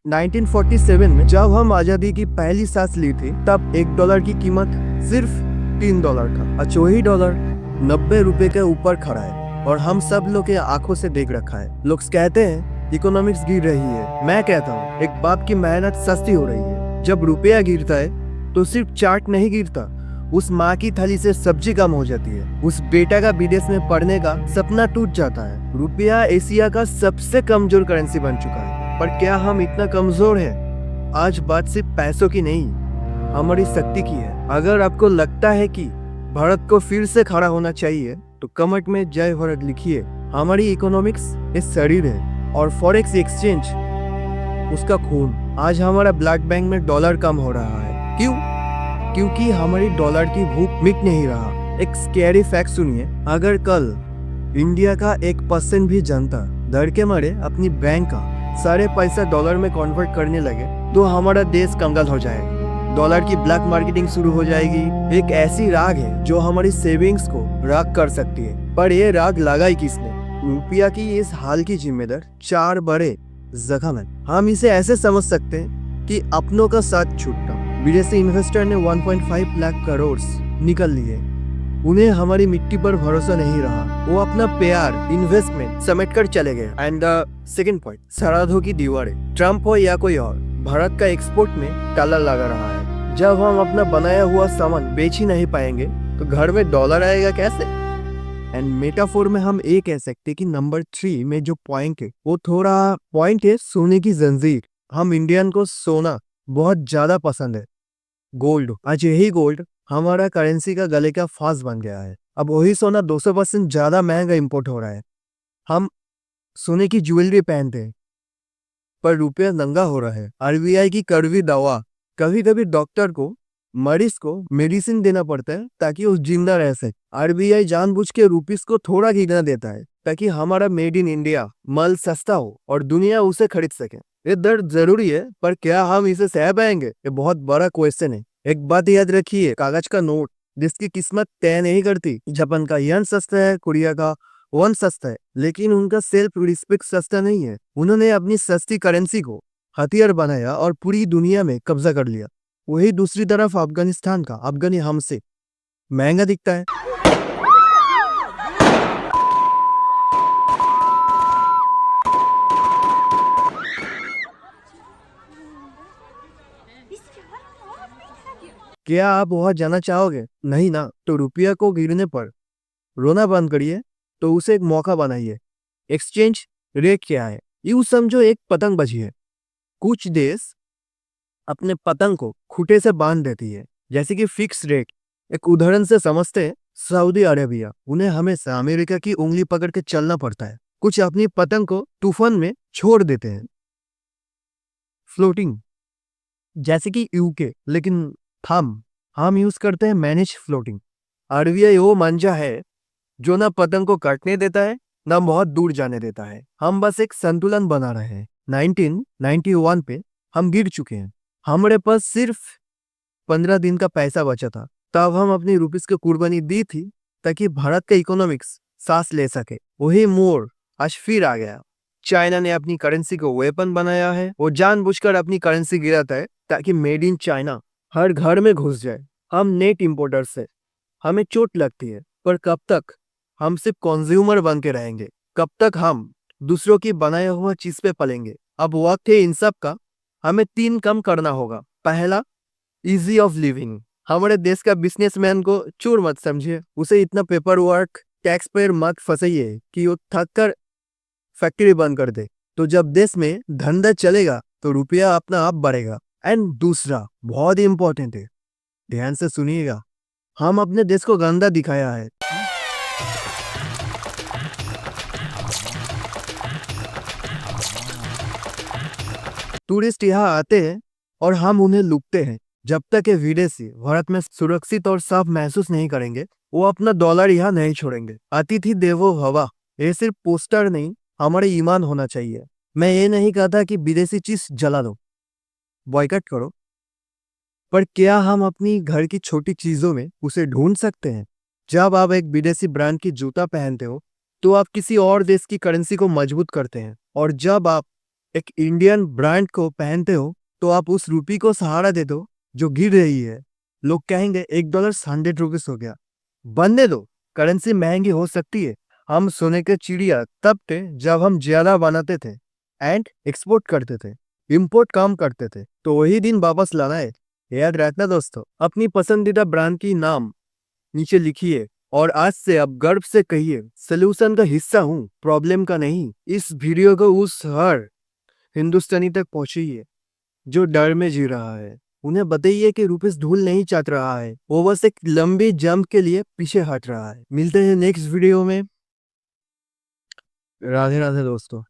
1947 में जब हम आजादी की पहली सांस ली थी तब $1 की कीमत सिर्फ $3 था। आज वही डॉलर 90 रुपए के ऊपर खड़ा है और हम सब लोग के आंखों से देख रखा है। लोग कहते हैं इकोनॉमिक्स गिर रही है, मैं कहता हूँ एक बाप की मेहनत सस्ती हो रही है। जब रुपया गिरता है तो सिर्फ चार्ट नहीं गिरता, उस माँ की थाली से सब्जी कम हो जाती है, उस बेटा का विदेश में पढ़ने का सपना टूट जाता है। रुपया एशिया का सबसे कमजोर करेंसी बन चुका है, पर क्या हम इतना कमजोर हैं? आज बात सिर्फ पैसों की नहीं, हमारी शक्ति की है। अगर आपको लगता है कि भारत को फिर से खड़ा होना चाहिए तो कमेंट में जय भारत लिखिए। हमारी इकोनॉमिक्स एक शरीर है और फॉरेक्स एक्सचेंज उसका खून। आज हमारा ब्लड बैंक में डॉलर कम हो रहा है, क्यों? क्योंकि हमारी डॉलर की भूख मिट नहीं रहा। एक स्कैरी फैक्ट सुनिए, अगर कल इंडिया का 1% भी जनता डर के मारे अपनी बैंक का सारे पैसा डॉलर में कन्वर्ट करने लगे तो हमारा देश कंगाल हो जाएगा। डॉलर की ब्लैक मार्केटिंग शुरू हो जाएगी। एक ऐसी राग है जो हमारी सेविंग्स को राग कर सकती है, पर ये राग लगाई किसने? रुपया की इस हाल की जिम्मेदार 4 बड़े जख्म है। हम इसे ऐसे समझ सकते हैं कि अपनों का साथ छूटना। विदेशी इन्वेस्टर ने 1.5 लाख करोड़ निकल लिए, उन्हें हमारी मिट्टी पर भरोसा नहीं रहा, वो अपना प्यार इन्वेस्टमेंट समेट कर चले गए। एंड सेकंड पॉइंट, सरहदों की दीवारें। ट्रम्प हो या कोई और, भारत का एक्सपोर्ट में ताला लगा रहा है। जब हम अपना बनाया हुआ सामान बेच ही नहीं पाएंगे तो घर में डॉलर आएगा कैसे? एंड मेटाफोर में हम ये कह सकते कि नंबर 3 में जो पॉइंट है वो थोड़ा पॉइंट है सोने की जंजीर। हम इंडियन को सोना बहुत ज्यादा पसंद है, गोल्ड। आज यही गोल्ड हमारा करेंसी का गले का फांस बन गया है। अब वही सोना 200% ज्यादा महंगा इंपोर्ट हो रहा है। हम सोने की ज्वेलरी पहनते हैं पर रुपया नंगा हो रहा है। आरबीआई की कड़वी दवा, कभी कभी डॉक्टर को मरीज को मेडिसिन देना पड़ता है ताकि वो जिंदा रह सके। आरबीआई जानबूझ के रुपीस को थोड़ा गिरना देता है ताकि हमारा मेड इन इंडिया माल सस्ता हो और दुनिया उसे खरीद सके। ये दर्द जरूरी है, पर क्या हम इसे सह पाएंगे? ये बहुत बड़ा क्वेश्चन है। एक बात याद रखिए, कागज का नोट जिसकी किस्मत तय नहीं करती। जापान का यन सस्ता है, कोरिया का वन सस्ता है, लेकिन उनका सेल्फ रिस्पेक्ट सस्ता नहीं है। उन्होंने अपनी सस्ती करेंसी को हथियार बनाया और पूरी दुनिया में कब्जा कर लिया। वही दूसरी तरफ अफगानिस्तान का अफगानी हमसे महंगा दिखता है। क्या आप वहां जाना चाहोगे? नहीं ना? तो रुपया को गिरने पर रोना बंद करिए, तो उसे एक मौका बनाइए। एक्सचेंज रेट क्या है? यूं समझो एक पतंग बजी है। कुछ देश अपने पतंग को खूंटे से बांध देती है, जैसे कि फिक्स रेट। एक उदाहरण से समझते हैं, सऊदी अरेबिया, उन्हें हमेशा अमेरिका की उंगली पकड़ के चलना पड़ता है। कुछ अपनी पतंग को तूफान में छोड़ देते हैं, फ्लोटिंग, जैसे कि यूके। लेकिन हम यूज करते हैं मैनेज फ्लोटिंग। आरबीआई वो मंजा है जो ना पतंग को काटने देता है ना बहुत दूर जाने देता है। हम बस एक संतुलन बना रहे हैं। 1991 पे हम गिर चुके हैं। हमारे पास सिर्फ 15 दिन का पैसा बचा था, तब हम अपनी रुपीस की कुर्बानी दी थी ताकि भारत का इकोनॉमिक्स सांस ले सके। वही मोड़ आज फिर आ गया। चाइना ने अपनी करेंसी को वेपन बनाया है। वो जानबूझकर अपनी करेंसी गिराता है ताकि मेड इन चाइना हर घर में घुस जाए। हम नेट इंपोर्टर से हमें चोट लगती है, पर कब तक हम सिर्फ कंज्यूमर बन के रहेंगे? कब तक हम दूसरों की बनाया हुआ चीज पे पलेंगे? अब वक्त है इन सब का। हमें 3 कम करना होगा। पहला, इजी ऑफ लिविंग। हमारे देश का बिजनेसमैन को चोर मत समझिए, उसे इतना पेपर वर्क टैक्स पेयर मत फंसाइए कि वो थक कर फैक्ट्री बंद कर दे। तो जब देश में धंधा चलेगा तो रुपया अपना आप बढ़ेगा। एंड दूसरा बहुत ही इंपॉर्टेंट है, ध्यान से सुनिएगा। हम अपने देश को गंदा दिखाया है। टूरिस्ट यहाँ आते हैं और हम उन्हें लूटते हैं। जब तक ये विदेशी भारत में सुरक्षित और साफ महसूस नहीं करेंगे, वो अपना डॉलर यहाँ नहीं छोड़ेंगे। अतिथि देवो भव, ये सिर्फ पोस्टर नहीं, हमारे ईमान होना चाहिए। मैं ये नहीं कहता कि विदेशी चीज जला दो, बॉयकॉट करो, पर क्या हम अपनी घर की छोटी चीजों में उसे ढूंढ सकते हैं? जब आप एक विदेशी ब्रांड की जूता पहनते हो तो आप किसी और देश की करेंसी को मजबूत करते हैं, और जब आप एक इंडियन ब्रांड को पहनते हो तो आप उस रूपी को सहारा दे दो जो गिर रही है। लोग कहेंगे $1 100 हो गया। बनने दो, करेंसी महंगी हो सकती है। हम सोने के चिड़िया तब थे जब हम ज्यादा बनाते थे एंड एक्सपोर्ट करते थे, इंपोर्ट कम करते थे। तो वही दिन वापस लाना है। याद रखना दोस्तों, अपनी पसंदीदा ब्रांड की नाम नीचे लिखिए और आज से आप गर्व से कहिए सोल्यूशन का हिस्सा हूँ, प्रॉब्लम का नहीं। इस वीडियो को उस हर हिंदुस्तानी तक पहुंचिए जो डर में जी रहा है। उन्हें बताइए कि रुपीस धूल नहीं चाट रहा है, वो बस एक लंबी जंप के लिए पीछे हट रहा है। मिलते हैं नेक्स्ट वीडियो में। राधे राधे दोस्तों।